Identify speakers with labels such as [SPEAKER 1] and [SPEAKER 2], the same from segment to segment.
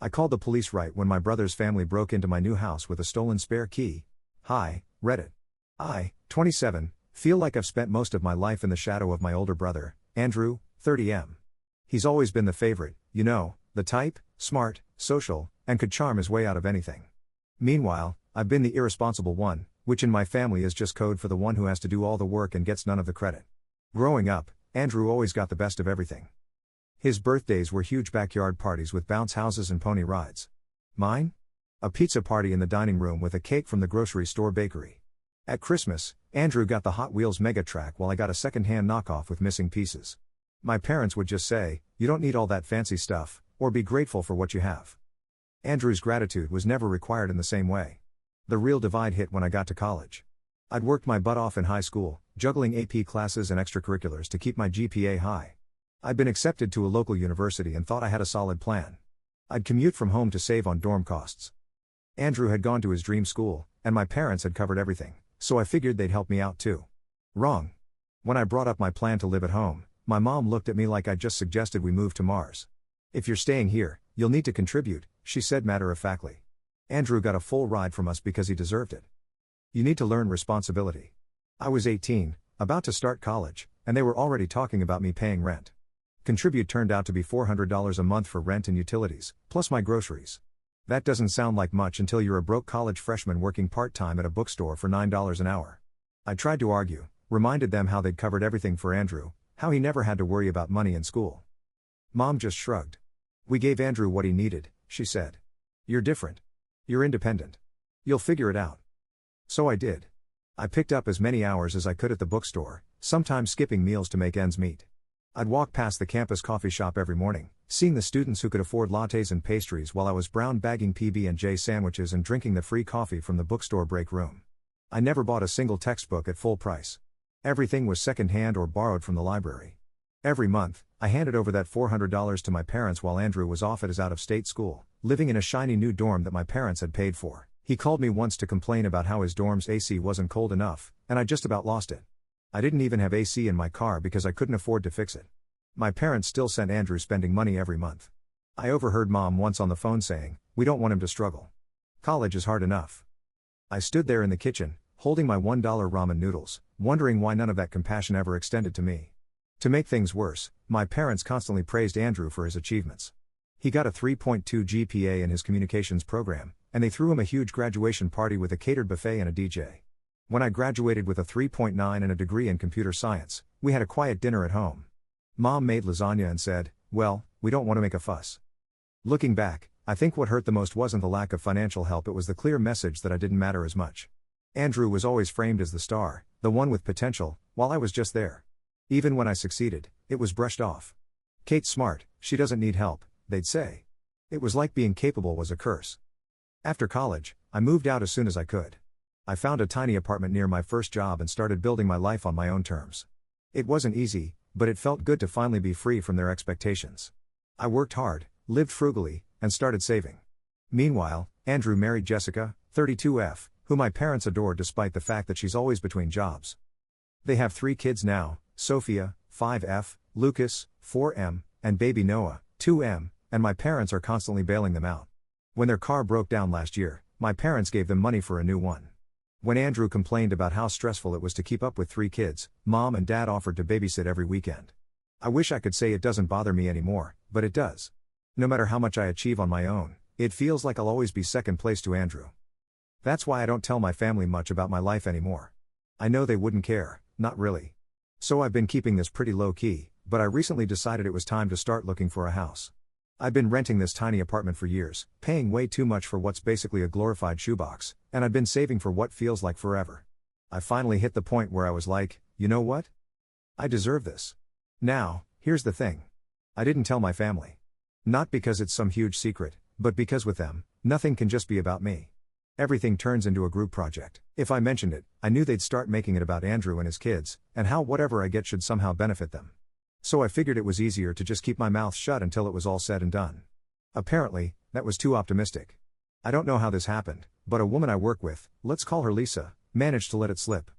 [SPEAKER 1] I called the police right when my brother's family broke into my new house with a stolen spare key. Hi, Reddit. I, 27, feel like I've spent most of my life in the shadow of my older brother, Andrew, 30M. He's always been the favorite, you know, the type, smart, social, and could charm his way out of anything. Meanwhile, I've been the irresponsible one, which in my family is just code for the one who has to do all the work and gets none of the credit. Growing up, Andrew always got the best of everything. His birthdays were huge backyard parties with bounce houses and pony rides. Mine? A pizza party in the dining room with a cake from the grocery store bakery. At Christmas, Andrew got the Hot Wheels Mega Track while I got a second-hand knockoff with missing pieces. My parents would just say, "You don't need all that fancy stuff," or "Be grateful for what you have." Andrew's gratitude was never required in the same way. The real divide hit when I got to college. I'd worked my butt off in high school, juggling AP classes and extracurriculars to keep my GPA high. I'd been accepted to a local university and thought I had a solid plan. I'd commute from home to save on dorm costs. Andrew had gone to his dream school, and my parents had covered everything, so I figured they'd help me out too. Wrong. When I brought up my plan to live at home, my mom looked at me like I'd just suggested we move to Mars. "If you're staying here, you'll need to contribute," she said matter-of-factly. Andrew got a full ride from us because he deserved it. You need to learn responsibility. I was 18, about to start college, and they were already talking about me paying rent. Contribute turned out to be $400 a month for rent and utilities, plus my groceries. That doesn't sound like much until you're a broke college freshman working part-time at a bookstore for $9 an hour. I tried to argue, reminded them how they'd covered everything for Andrew, how he never had to worry about money in school. Mom just shrugged. "We gave Andrew what he needed," she said. "You're different. You're independent. You'll figure it out." So I did. I picked up as many hours as I could at the bookstore, sometimes skipping meals to make ends meet. I'd walk past the campus coffee shop every morning, seeing the students who could afford lattes and pastries while I was brown bagging PB&J sandwiches and drinking the free coffee from the bookstore break room. I never bought a single textbook at full price. Everything was second-hand or borrowed from the library. Every month, I handed over that $400 to my parents while Andrew was off at his out-of-state school, living in a shiny new dorm that my parents had paid for. He called me once to complain about how his dorm's AC wasn't cold enough, and I just about lost it. I didn't even have AC in my car because I couldn't afford to fix it. My parents still sent Andrew spending money every month. I overheard Mom once on the phone saying, "We don't want him to struggle. College is hard enough." I stood there in the kitchen, holding my $1 ramen noodles, wondering why none of that compassion ever extended to me. To make things worse, my parents constantly praised Andrew for his achievements. He got a 3.2 GPA in his communications program, and they threw him a huge graduation party with a catered buffet and a DJ. When I graduated with a 3.9 and a degree in computer science, we had a quiet dinner at home. Mom made lasagna and said, "Well, we don't want to make a fuss." Looking back, I think what hurt the most wasn't the lack of financial help, it was the clear message that I didn't matter as much. Andrew was always framed as the star, the one with potential, while I was just there. Even when I succeeded, it was brushed off. "Kate's smart, she doesn't need help," they'd say. It was like being capable was a curse. After college, I moved out as soon as I could. I found a tiny apartment near my first job and started building my life on my own terms. It wasn't easy, but it felt good to finally be free from their expectations. I worked hard, lived frugally, and started saving. Meanwhile, Andrew married Jessica, 32F, who my parents adore despite the fact that she's always between jobs. They have 3 kids now, Sophia, 5F, Lucas, 4M, and baby Noah, 2M, and my parents are constantly bailing them out. When their car broke down last year, my parents gave them money for a new one. When Andrew complained about how stressful it was to keep up with 3 kids, Mom and Dad offered to babysit every weekend. I wish I could say it doesn't bother me anymore, but it does. No matter how much I achieve on my own, it feels like I'll always be second place to Andrew. That's why I don't tell my family much about my life anymore. I know they wouldn't care, not really. So I've been keeping this pretty low-key, but I recently decided it was time to start looking for a house. I've been renting this tiny apartment for years, paying way too much for what's basically a glorified shoebox, and I've been saving for what feels like forever. I finally hit the point where I was like, you know what? I deserve this. Now, here's the thing. I didn't tell my family. Not because it's some huge secret, but because with them, nothing can just be about me. Everything turns into a group project. If I mentioned it, I knew they'd start making it about Andrew and his kids, and how whatever I get should somehow benefit them. So I figured it was easier to just keep my mouth shut until it was all said and done. Apparently, that was too optimistic. I don't know how this happened, but a woman I work with, let's call her Lisa, managed to let it slip.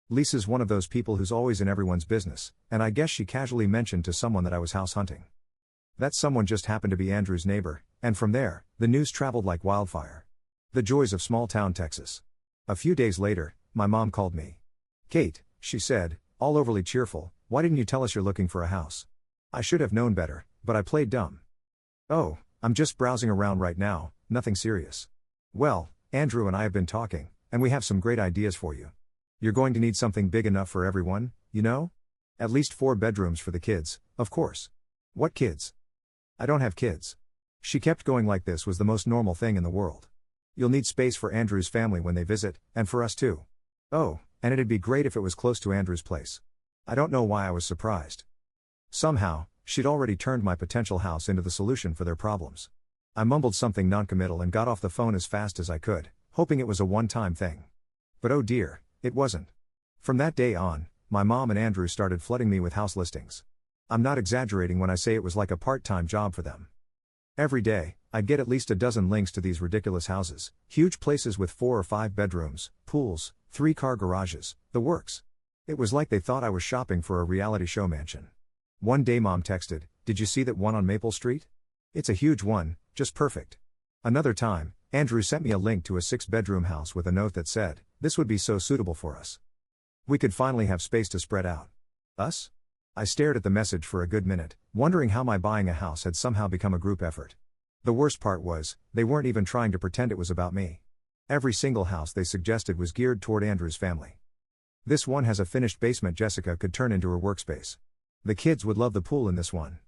[SPEAKER 1] Lisa's one of those people who's always in everyone's business, and I guess she casually mentioned to someone that I was house hunting. That someone just happened to be Andrew's neighbor, and from there, The news traveled like wildfire. The joys of small town Texas. A few days later, my mom called me. "Kate," she said, all overly cheerful, "why didn't you tell us you're looking for a house?" I should have known better, but I played dumb. "Oh, I'm just browsing around right now, nothing serious." "Well, Andrew and I have been talking, and we have some great ideas for you. You're going to need something big enough for everyone, you know? At least 4 bedrooms for the kids, of course." "What kids?" "I don't have kids." She kept going like this was the most normal thing in the world. "You'll need space for Andrew's family when they visit, and for us too." "Oh, and it'd be great if it was close to Andrew's place." I don't know why I was surprised. Somehow, she'd already turned my potential house into the solution for their problems. I mumbled something noncommittal and got off the phone as fast as I could, hoping it was a one-time thing. But oh dear, it wasn't. From that day on, my mom and Andrew started flooding me with house listings. I'm not exaggerating when I say it was like a part-time job for them. Every day, I'd get at least a dozen links to these ridiculous houses, huge places with 4 or 5 bedrooms, pools, 3-car garages, the works. It was like they thought I was shopping for a reality show mansion. One day Mom texted, "Did you see that one on Maple Street? It's a huge one, just perfect." Another time, Andrew sent me a link to a 6-bedroom house with a note that said, "This would be so suitable for us. We could finally have space to spread out." Us? I stared at the message for a good minute, wondering how my buying a house had somehow become a group effort. The worst part was, they weren't even trying to pretend it was about me. Every single house they suggested was geared toward Andrew's family. "This one has a finished basement Jessica could turn into her workspace. The kids would love the pool in this one.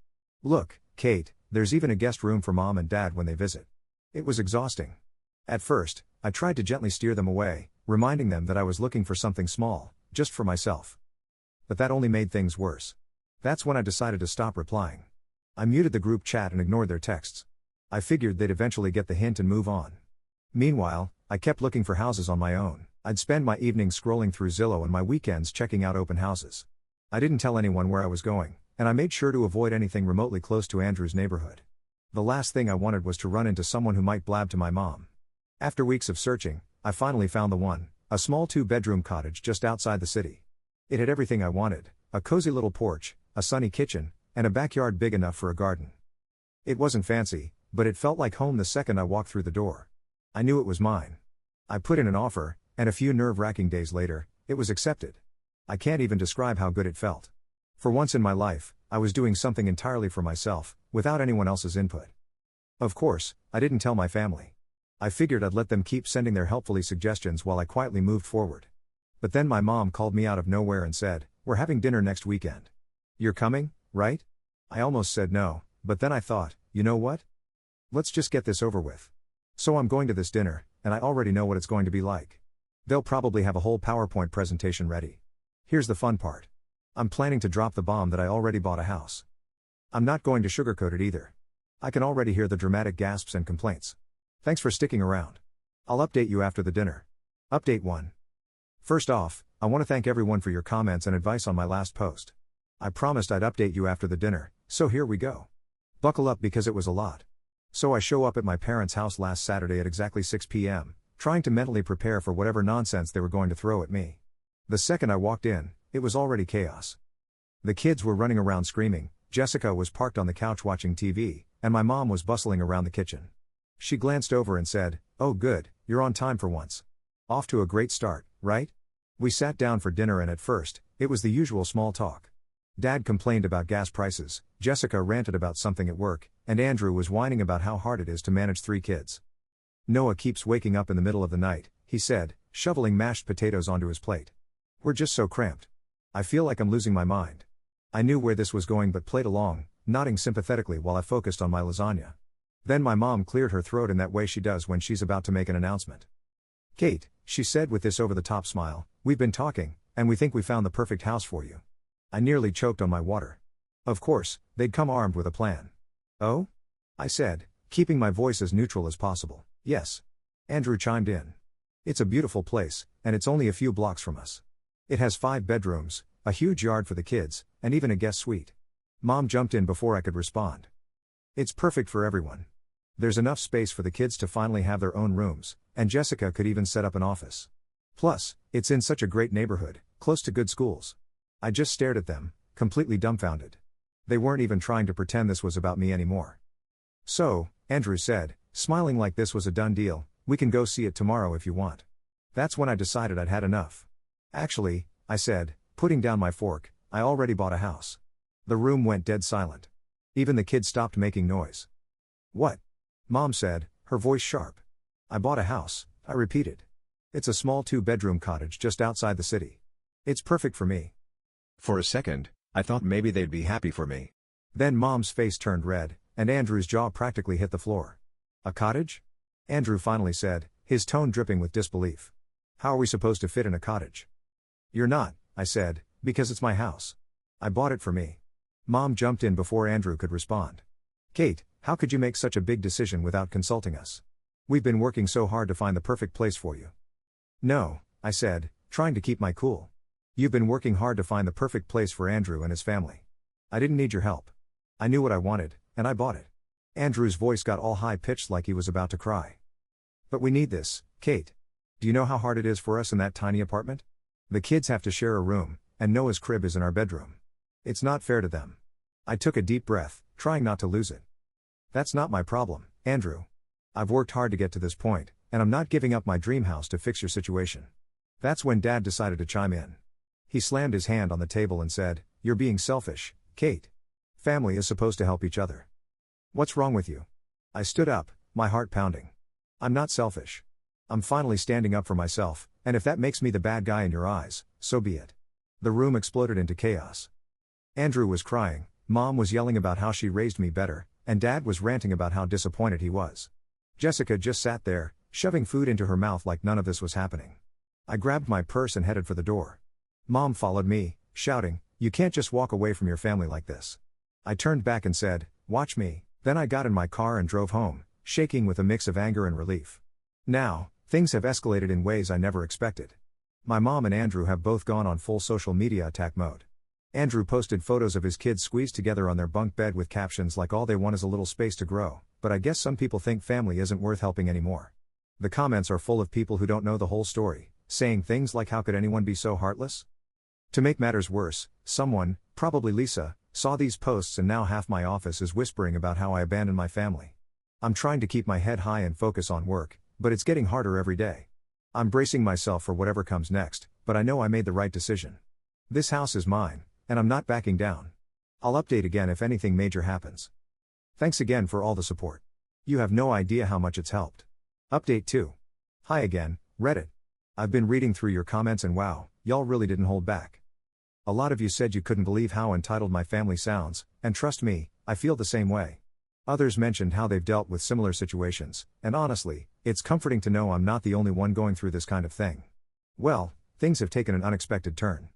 [SPEAKER 1] Look, Kate, there's even a guest room for Mom and Dad when they visit." It was exhausting. At first, I tried to gently steer them away, reminding them that I was looking for something small, just for myself. But that only made things worse. That's when I decided to stop replying. I muted the group chat and ignored their texts. I figured they'd eventually get the hint and move on. Meanwhile, I kept looking for houses on my own. I'd spend my evenings scrolling through Zillow and my weekends checking out open houses. I didn't tell anyone where I was going, and I made sure to avoid anything remotely close to Andrew's neighborhood. The last thing I wanted was to run into someone who might blab to my mom. After weeks of searching, I finally found the one, a small 2-bedroom cottage just outside the city. It had everything I wanted, a cozy little porch, a sunny kitchen, and a backyard big enough for a garden. It wasn't fancy, but it felt like home the second I walked through the door. I knew it was mine. I put in an offer, and a few nerve-wracking days later, it was accepted. I can't even describe how good it felt. For once in my life, I was doing something entirely for myself, without anyone else's input. Of course, I didn't tell my family. I figured I'd let them keep sending their helpfully suggestions while I quietly moved forward. But then my mom called me out of nowhere and said, "We're having dinner next weekend. You're coming, right?" I almost said no, but then I thought, you know what? Let's just get this over with. So I'm going to this dinner, and I already know what it's going to be like. They'll probably have a whole PowerPoint presentation ready. Here's the fun part. I'm planning to drop the bomb that I already bought a house. I'm not going to sugarcoat it either. I can already hear the dramatic gasps and complaints. Thanks for sticking around. I'll update you after the dinner. Update 1. First off, I want to thank everyone for your comments and advice on my last post. I promised I'd update you after the dinner, so here we go. Buckle up because it was a lot. So I show up at my parents' house last Saturday at exactly 6 p.m., trying to mentally prepare for whatever nonsense they were going to throw at me. The second I walked in, it was already chaos. The kids were running around screaming, Jessica was parked on the couch watching TV, and my mom was bustling around the kitchen. She glanced over and said, "Oh good, you're on time for once. Off to a great start, right?" We sat down for dinner and at first, it was the usual small talk. Dad complained about gas prices, Jessica ranted about something at work, and Andrew was whining about how hard it is to manage 3 kids. "Noah keeps waking up in the middle of the night," he said, shoveling mashed potatoes onto his plate. "We're just so cramped. I feel like I'm losing my mind." I knew where this was going but played along, nodding sympathetically while I focused on my lasagna. Then my mom cleared her throat in that way she does when she's about to make an announcement. "Kate," she said with this over-the-top smile, "we've been talking, and we think we found the perfect house for you." I nearly choked on my water. Of course, they'd come armed with a plan. "Oh?" I said, keeping my voice as neutral as possible. "Yes." Andrew chimed in. "It's a beautiful place, and it's only a few blocks from us. It has 5 bedrooms, a huge yard for the kids, and even a guest suite." Mom jumped in before I could respond. "It's perfect for everyone. There's enough space for the kids to finally have their own rooms, and Jessica could even set up an office. Plus, it's in such a great neighborhood, close to good schools." I just stared at them, completely dumbfounded. They weren't even trying to pretend this was about me anymore. "So," Andrew said, smiling like this was a done deal. We can go see it tomorrow if you want. That's when I decided I'd had enough. Actually, I said, putting down my fork, I already bought a house. The room went dead silent. Even the kids stopped making noise. What? Mom said, her voice sharp. I bought a house, I repeated. It's a small 2-bedroom cottage just outside the city. It's perfect for me.
[SPEAKER 2] For a second, I thought maybe they'd be happy for me.
[SPEAKER 1] Then Mom's face turned red, and Andrew's jaw practically hit the floor. A cottage? Andrew finally said, his tone dripping with disbelief. How are we supposed to fit in a cottage? You're not, I said, because it's my house. I bought it for me. Mom jumped in before Andrew could respond. Kate, how could you make such a big decision without consulting us? We've been working so hard to find the perfect place for you. No, I said, trying to keep my cool. You've been working hard to find the perfect place for Andrew and his family. I didn't need your help. I knew what I wanted, and I bought it. Andrew's voice got all high-pitched like he was about to cry. But we need this, Kate. Do you know how hard it is for us in that tiny apartment? The kids have to share a room, and Noah's crib is in our bedroom. It's not fair to them. I took a deep breath, trying not to lose it. That's not my problem, Andrew. I've worked hard to get to this point, and I'm not giving up my dream house to fix your situation. That's when Dad decided to chime in. He slammed his hand on the table and said, You're being selfish, Kate. Family is supposed to help each other. What's wrong with you? I stood up, my heart pounding. I'm not selfish. I'm finally standing up for myself, and if that makes me the bad guy in your eyes, so be it. The room exploded into chaos. Andrew was crying, Mom was yelling about how she raised me better, and Dad was ranting about how disappointed he was. Jessica just sat there, shoving food into her mouth like none of this was happening. I grabbed my purse and headed for the door. Mom followed me, shouting, You can't just walk away from your family like this. I turned back and said, Watch me. Then I got in my car and drove home, shaking with a mix of anger and relief. Now, things have escalated in ways I never expected. My mom and Andrew have both gone on full social media attack mode. Andrew posted photos of his kids squeezed together on their bunk bed with captions like all they want is a little space to grow, but I guess some people think family isn't worth helping anymore. The comments are full of people who don't know the whole story, saying things like how could anyone be so heartless? To make matters worse, someone, probably Lisa, saw these posts and now half my office is whispering about how I abandoned my family. I'm trying to keep my head high and focus on work, but it's getting harder every day. I'm bracing myself for whatever comes next, but I know I made the right decision. This house is mine, and I'm not backing down. I'll update again if anything major happens. Thanks again for all the support. You have no idea how much it's helped. Update 2. Hi again, Reddit. I've been reading through your comments and wow, y'all really didn't hold back. A lot of you said you couldn't believe how entitled my family sounds, and trust me, I feel the same way. Others mentioned how they've dealt with similar situations, and honestly, it's comforting to know I'm not the only one going through this kind of thing. Well, things have taken an unexpected turn.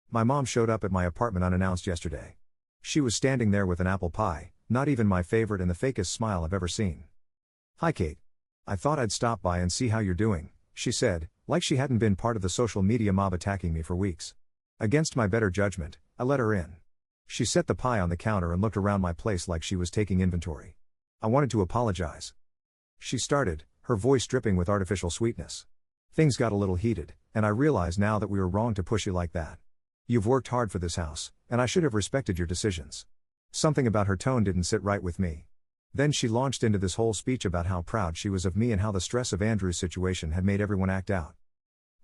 [SPEAKER 1] My mom showed up at my apartment unannounced yesterday. She was standing there with an apple pie, not even my favorite, and the fakest smile I've ever seen. Hi Kate. I thought I'd stop by and see how you're doing, she said, like she hadn't been part of the social media mob attacking me for weeks. Against my better judgment, I let her in. She set the pie on the counter and looked around my place like she was taking inventory. I wanted to apologize. She started, her voice dripping with artificial sweetness. Things got a little heated, and I realize now that we were wrong to push you like that. You've worked hard for this house, and I should have respected your decisions. Something about her tone didn't sit right with me. Then she launched into this whole speech about how proud she was of me and how the stress of Andrew's situation had made everyone act out.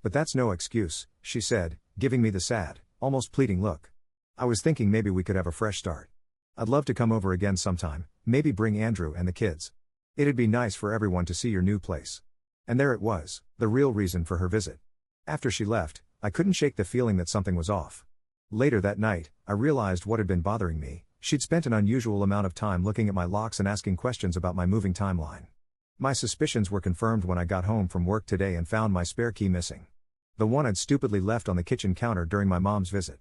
[SPEAKER 1] But that's no excuse, she said, giving me the sad, almost pleading look. I was thinking maybe we could have a fresh start. I'd love to come over again sometime, maybe bring Andrew and the kids. It'd be nice for everyone to see your new place. And there it was, the real reason for her visit. After she left, I couldn't shake the feeling that something was off. Later that night, I realized what had been bothering me. She'd spent an unusual amount of time looking at my locks and asking questions about my moving timeline. My suspicions were confirmed when I got home from work today and found my spare key missing. The one I'd stupidly left on the kitchen counter during my mom's visit.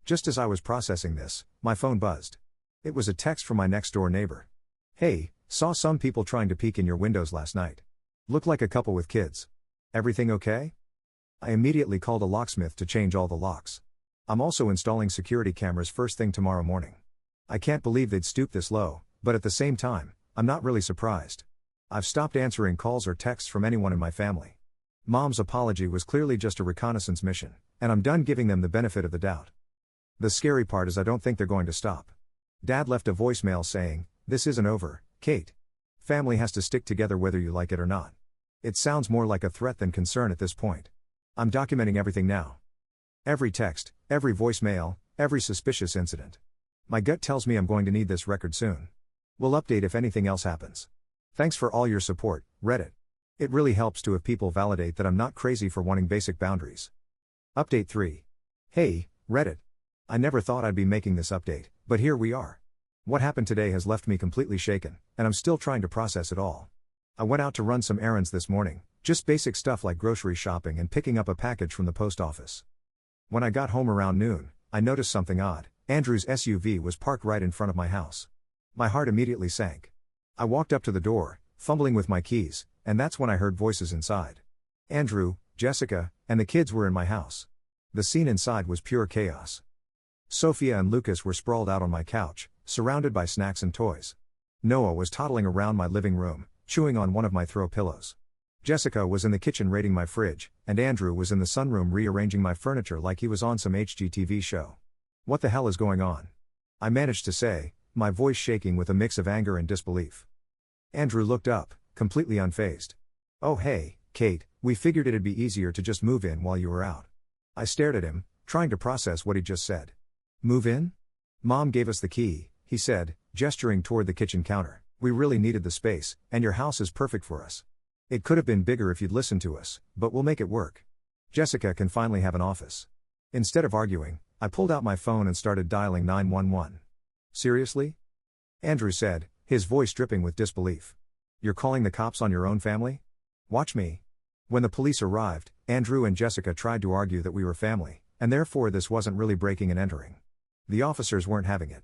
[SPEAKER 1] Just as I was processing this, my phone buzzed. It was a text from my next-door neighbor. Hey, saw some people trying to peek in your windows last night. Looked like a couple with kids. Everything okay? I immediately called a locksmith to change all the locks. I'm also installing security cameras first thing tomorrow morning. I can't believe they'd stoop this low, but at the same time, I'm not really surprised. I've stopped answering calls or texts from anyone in my family. Mom's apology was clearly just a reconnaissance mission, and I'm done giving them the benefit of the doubt. The scary part is I don't think they're going to stop. Dad left a voicemail saying, This isn't over, Kate. Family has to stick together whether you like it or not. It sounds more like a threat than concern at this point. I'm documenting everything now. Every text, every voicemail, every suspicious incident. My gut tells me I'm going to need this record soon. We'll update if anything else happens. Thanks for all your support, Reddit. It really helps to have people validate that I'm not crazy for wanting basic boundaries. Update 3. Hey, Reddit. I never thought I'd be making this update, but here we are. What happened today has left me completely shaken, and I'm still trying to process it all. I went out to run some errands this morning, just basic stuff like grocery shopping and picking up a package from the post office. When I got home around noon, I noticed something odd. Andrew's SUV was parked right in front of my house. My heart immediately sank. I walked up to the door, fumbling with my keys, and that's when I heard voices inside. Andrew, Jessica, and the kids were in my house. The scene inside was pure chaos. Sophia and Lucas were sprawled out on my couch, surrounded by snacks and toys. Noah was toddling around my living room, chewing on one of my throw pillows. Jessica was in the kitchen raiding my fridge, and Andrew was in the sunroom rearranging my furniture like he was on some HGTV show. What the hell is going on? I managed to say, my voice shaking with a mix of anger and disbelief. Andrew looked up, completely unfazed. Oh hey, Kate, we figured it'd be easier to just move in while you were out. I stared at him, trying to process what he just said. Move in? Mom gave us the key, he said, gesturing toward the kitchen counter. We really needed the space, and your house is perfect for us. It could have been bigger if you'd listened to us, but we'll make it work. Jessica can finally have an office. Instead of arguing, I pulled out my phone and started dialing 911. Seriously? Andrew said, his voice dripping with disbelief. You're calling the cops on your own family? Watch me. When the police arrived, Andrew and Jessica tried to argue that we were family, and therefore this wasn't really breaking and entering. The officers weren't having it.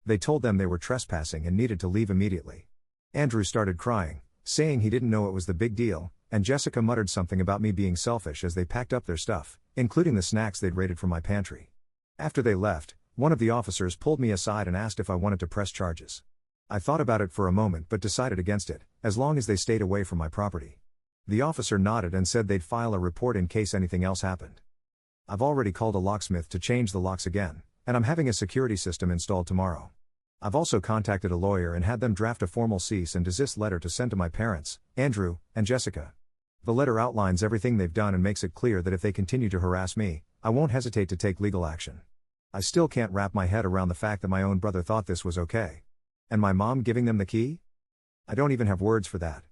[SPEAKER 1] They told them they were trespassing and needed to leave immediately. Andrew started crying, saying he didn't know it was the big deal, and Jessica muttered something about me being selfish as they packed up their stuff, including the snacks they'd raided from my pantry. After they left, one of the officers pulled me aside and asked if I wanted to press charges. I thought about it for a moment but decided against it, as long as they stayed away from my property. The officer nodded and said they'd file a report in case anything else happened. I've already called a locksmith to change the locks again, and I'm having a security system installed tomorrow. I've also contacted a lawyer and had them draft a formal cease and desist letter to send to my parents, Andrew, and Jessica. The letter outlines everything they've done and makes it clear that if they continue to harass me, I won't hesitate to take legal action. I still can't wrap my head around the fact that my own brother thought this was okay. And my mom giving them the key? I don't even have words for that.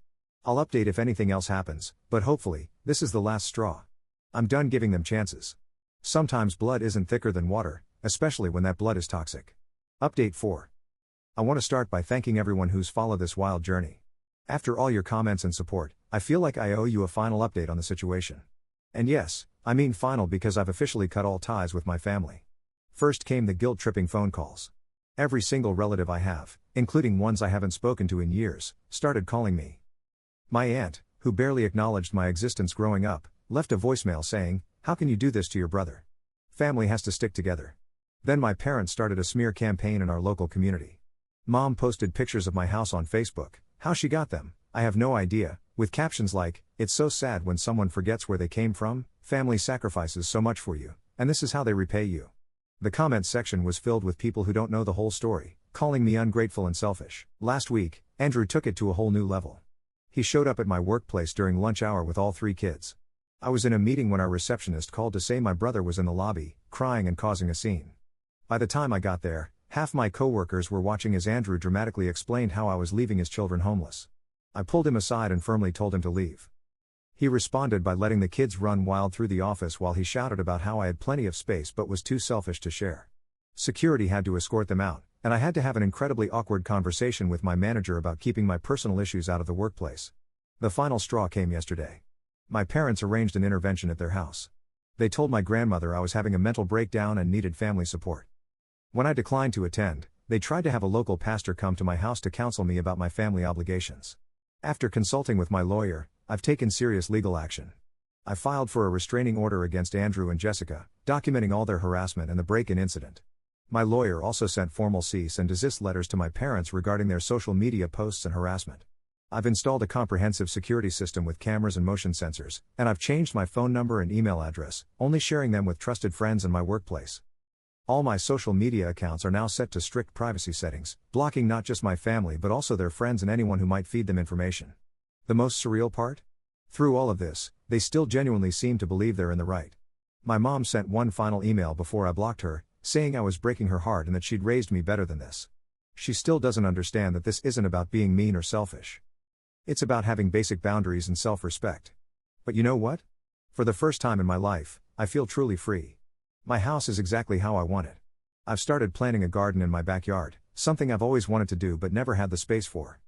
[SPEAKER 1] I'll update if anything else happens, but hopefully, this is the last straw. I'm done giving them chances. Sometimes blood isn't thicker than water, especially when that blood is toxic. Update 4. I want to start by thanking everyone who's followed this wild journey. After all your comments and support, I feel like I owe you a final update on the situation. And yes, I mean final because I've officially cut all ties with my family. First came the guilt-tripping phone calls. Every single relative I have, including ones I haven't spoken to in years, started calling me. My aunt, who barely acknowledged my existence growing up, left a voicemail saying, "How can you do this to your brother? Family has to stick together." Then my parents started a smear campaign in our local community. Mom posted pictures of my house on Facebook. How she got them, I have no idea, with captions like, "It's so sad when someone forgets where they came from, family sacrifices so much for you, and this is how they repay you." The comments section was filled with people who don't know the whole story, calling me ungrateful and selfish. Last week, Andrew took it to a whole new level. He showed up at my workplace during lunch hour with all 3 kids. I was in a meeting when our receptionist called to say my brother was in the lobby, crying and causing a scene. By the time I got there, half my coworkers were watching as Andrew dramatically explained how I was leaving his children homeless. I pulled him aside and firmly told him to leave. He responded by letting the kids run wild through the office while he shouted about how I had plenty of space but was too selfish to share. Security had to escort them out, and I had to have an incredibly awkward conversation with my manager about keeping my personal issues out of the workplace. The final straw came yesterday. My parents arranged an intervention at their house. They told my grandmother I was having a mental breakdown and needed family support. When I declined to attend, they tried to have a local pastor come to my house to counsel me about my family obligations. After consulting with my lawyer, I've taken serious legal action. I filed for a restraining order against Andrew and Jessica, documenting all their harassment and the break-in incident. My lawyer also sent formal cease and desist letters to my parents regarding their social media posts and harassment. I've installed a comprehensive security system with cameras and motion sensors, and I've changed my phone number and email address, only sharing them with trusted friends and my workplace. All my social media accounts are now set to strict privacy settings, blocking not just my family but also their friends and anyone who might feed them information. The most surreal part? Through all of this, they still genuinely seem to believe they're in the right. My mom sent one final email before I blocked her, saying I was breaking her heart and that she'd raised me better than this. She still doesn't understand that this isn't about being mean or selfish. It's about having basic boundaries and self-respect. But you know what? For the first time in my life, I feel truly free. My house is exactly how I want it. I've started planting a garden in my backyard, something I've always wanted to do but never had the space for.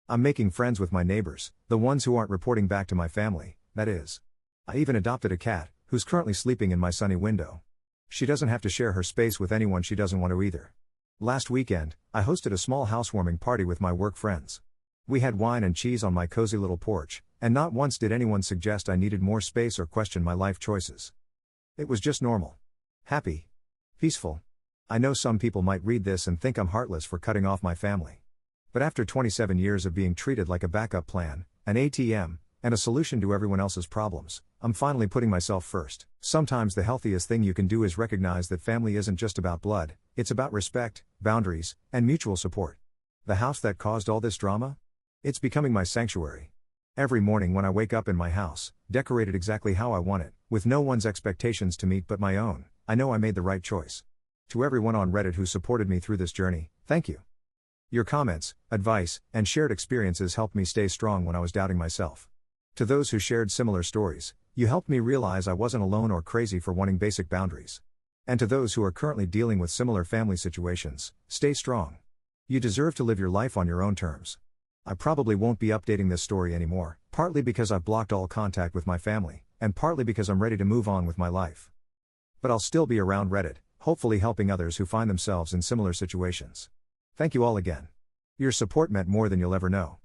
[SPEAKER 1] I'm making friends with my neighbors, the ones who aren't reporting back to my family, that is. I even adopted a cat, who's currently sleeping in my sunny window. She doesn't have to share her space with anyone she doesn't want to either. Last weekend, I hosted a small housewarming party with my work friends. We had wine and cheese on my cozy little porch, and not once did anyone suggest I needed more space or question my life choices. It was just normal. Happy. Peaceful. I know some people might read this and think I'm heartless for cutting off my family. But after 27 years of being treated like a backup plan, an ATM, and a solution to everyone else's problems, I'm finally putting myself first. Sometimes the healthiest thing you can do is recognize that family isn't just about blood, it's about respect, boundaries, and mutual support. The house that caused all this drama? It's becoming my sanctuary. Every morning when I wake up in my house, decorated exactly how I want it, with no one's expectations to meet but my own, I know I made the right choice. To everyone on Reddit who supported me through this journey, thank you. Your comments, advice, and shared experiences helped me stay strong when I was doubting myself. To those who shared similar stories, you helped me realize I wasn't alone or crazy for wanting basic boundaries. And to those who are currently dealing with similar family situations, stay strong. You deserve to live your life on your own terms. I probably won't be updating this story anymore, partly because I've blocked all contact with my family, and partly because I'm ready to move on with my life. But I'll still be around Reddit, hopefully helping others who find themselves in similar situations. Thank you all again. Your support meant more than you'll ever know.